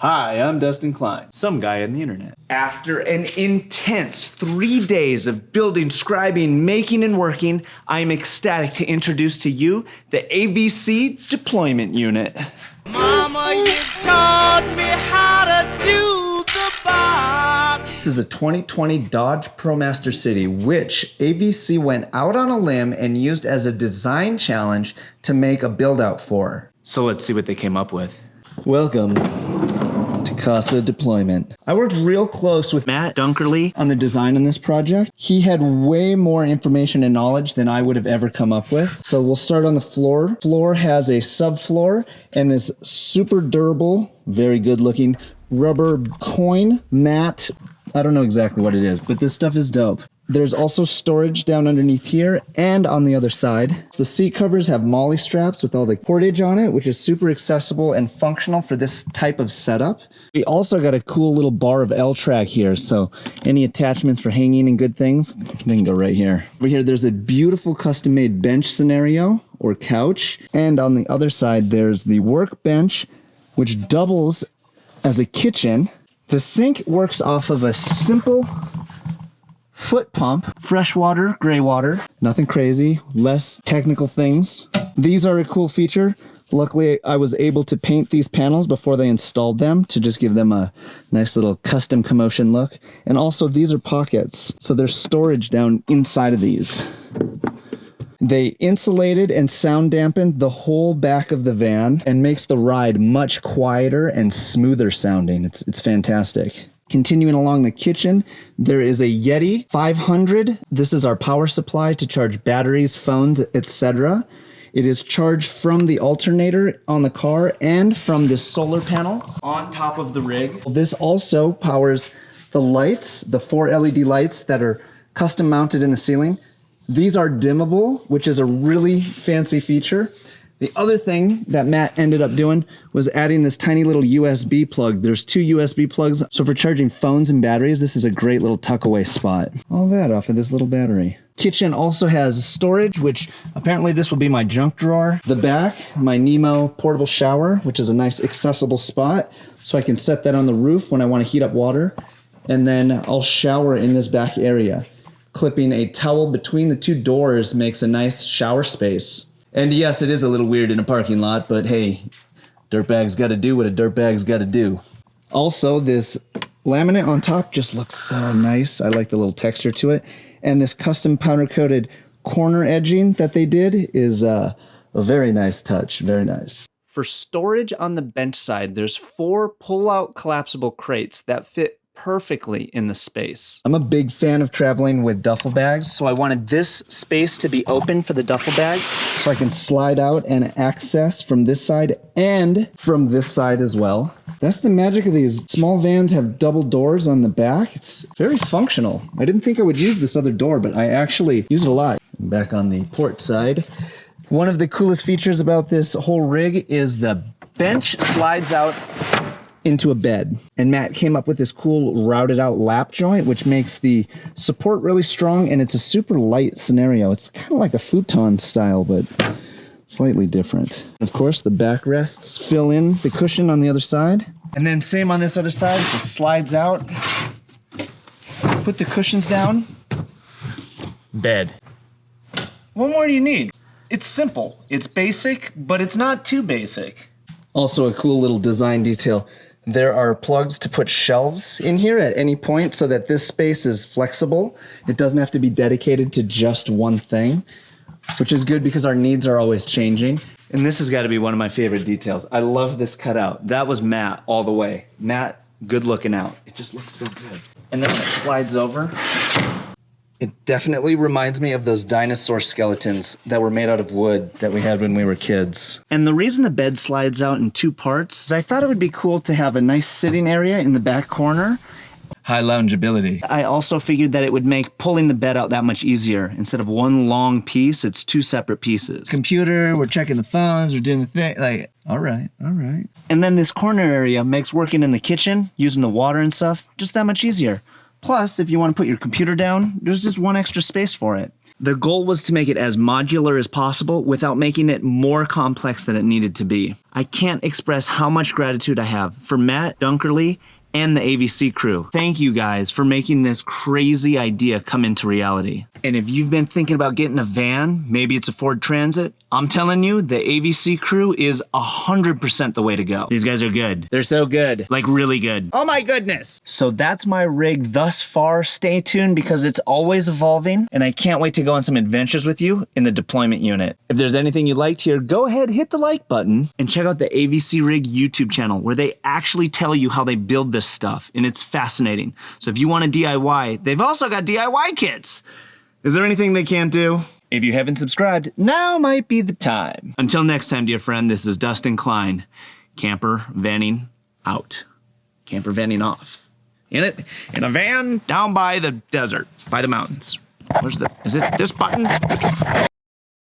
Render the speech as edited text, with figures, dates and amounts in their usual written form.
Hi, I'm Dustin Klein, some guy on the internet. After an intense 3 days of building, scribing, making, and working, I am ecstatic to introduce to you the AVC Deployment Unit. Mama, you taught me how to do the bob. This is a 2020 Dodge ProMaster City, which AVC went out on a limb and used as a design challenge to make a build-out for. So let's see what they came up with. Welcome to Casa Deployment. I worked real close with Matt Dunkerley on the design on this project. He had way more information and knowledge than I would have ever come up with. So we'll start on the floor. Floor has a subfloor and this super durable, very good looking rubber coin mat. I don't know exactly what it is, but this stuff is dope. There's also storage down underneath here and on the other side. The seat covers have molly straps with all the cordage on it, which is super accessible and functional for this type of setup. We also got a cool little bar of L-track here, so any attachments for hanging and good things, they can go right here. Over here, there's a beautiful custom-made bench scenario or couch. And on the other side, there's the workbench, which doubles as a kitchen. The sink works off of a simple foot pump, fresh water, gray water, nothing crazy, less technical things. These are a cool feature. Luckily, I was able to paint these panels before they installed them to just give them a nice little custom commotion look. And also these are pockets, so there's storage down inside of these. They insulated and sound dampened the whole back of the van and makes the ride much quieter and smoother sounding. It's fantastic. Continuing along the kitchen, there is a Yeti 500. This is our power supply to charge batteries, phones, etc. It is charged from the alternator on the car and from this solar panel on top of the rig. This also powers the lights, the 4 LED lights that are custom mounted in the ceiling. These are dimmable, which is a really fancy feature. The other thing that Matt ended up doing was adding this tiny little USB plug. There's 2 USB plugs, so for charging phones and batteries, this is a great little tuck away spot. All that off of this little battery. Kitchen also has storage, which apparently this will be my junk drawer. The back, my Nemo portable shower, which is a nice accessible spot, so I can set that on the roof when I want to heat up water. And then I'll shower in this back area. Clipping a towel between the 2 doors makes a nice shower space. And yes, it is a little weird in a parking lot, but hey, dirtbag's gotta do what a dirtbag's gotta do. Also, this laminate on top just looks so nice. I like the little texture to it. And this custom powder-coated corner edging that they did is a very nice touch, very nice. For storage on the bench side, there's 4 pull-out collapsible crates that fit perfectly in the space. I'm a big fan of traveling with duffel bags, so I wanted this space to be open for the duffel bag so I can slide out and access from this side and from this side as well. That's the magic of these. Small vans have double doors on the back. It's very functional. I didn't think I would use this other door, but I actually use it a lot. Back on the port side, one of the coolest features about this whole rig is the bench slides out into a bed. And Matt came up with this cool routed out lap joint, which makes the support really strong, and it's a super light scenario. It's kind of like a futon style, but slightly different. Of course, the backrests fill in the cushion on the other side. And then same on this other side, it just slides out. Put the cushions down. Bed. What more do you need? It's simple. It's basic, but it's not too basic. Also a cool little design detail. There are plugs to put shelves in here at any point so that this space is flexible. It doesn't have to be dedicated to just one thing, which is good because our needs are always changing. And this has got to be one of my favorite details. I love this cutout. That was Matt all the way. Matt, good looking out. It just looks so good. And then it slides over. It definitely reminds me of those dinosaur skeletons that were made out of wood that we had when we were kids. And the reason the bed slides out in 2 parts is I thought it would be cool to have a nice sitting area in the back corner. High loungeability. I also figured that it would make pulling the bed out that much easier. Instead of one long piece, it's 2 separate pieces. Computer, we're checking the phones, we're doing the thing, like, all right. And then this corner area makes working in the kitchen, using the water and stuff, just that much easier. Plus, if you want to put your computer down, there's just 1 extra space for it. The goal was to make it as modular as possible without making it more complex than it needed to be. I can't express how much gratitude I have for Matt Dunkerley and the AVC crew. Thank you guys for making this crazy idea come into reality. And if you've been thinking about getting a van, maybe it's a Ford Transit, I'm telling you, the AVC crew is 100% the way to go. These guys are good. They're so good. Like really good. Oh my goodness. So that's my rig thus far. Stay tuned because it's always evolving and I can't wait to go on some adventures with you in the deployment unit. If there's anything you liked here, go ahead, hit the like button and check out the AVC Rig YouTube channel where they actually tell you how they build this stuff and it's fascinating. So if you want a DIY, they've also got DIY kits. Is there anything they can't do? If you haven't subscribed, now might be the time. Until next time, dear friend, this is Dustin Klein. Camper vanning out. Camper vanning off. In a van down by the desert, by the mountains. Is it this button?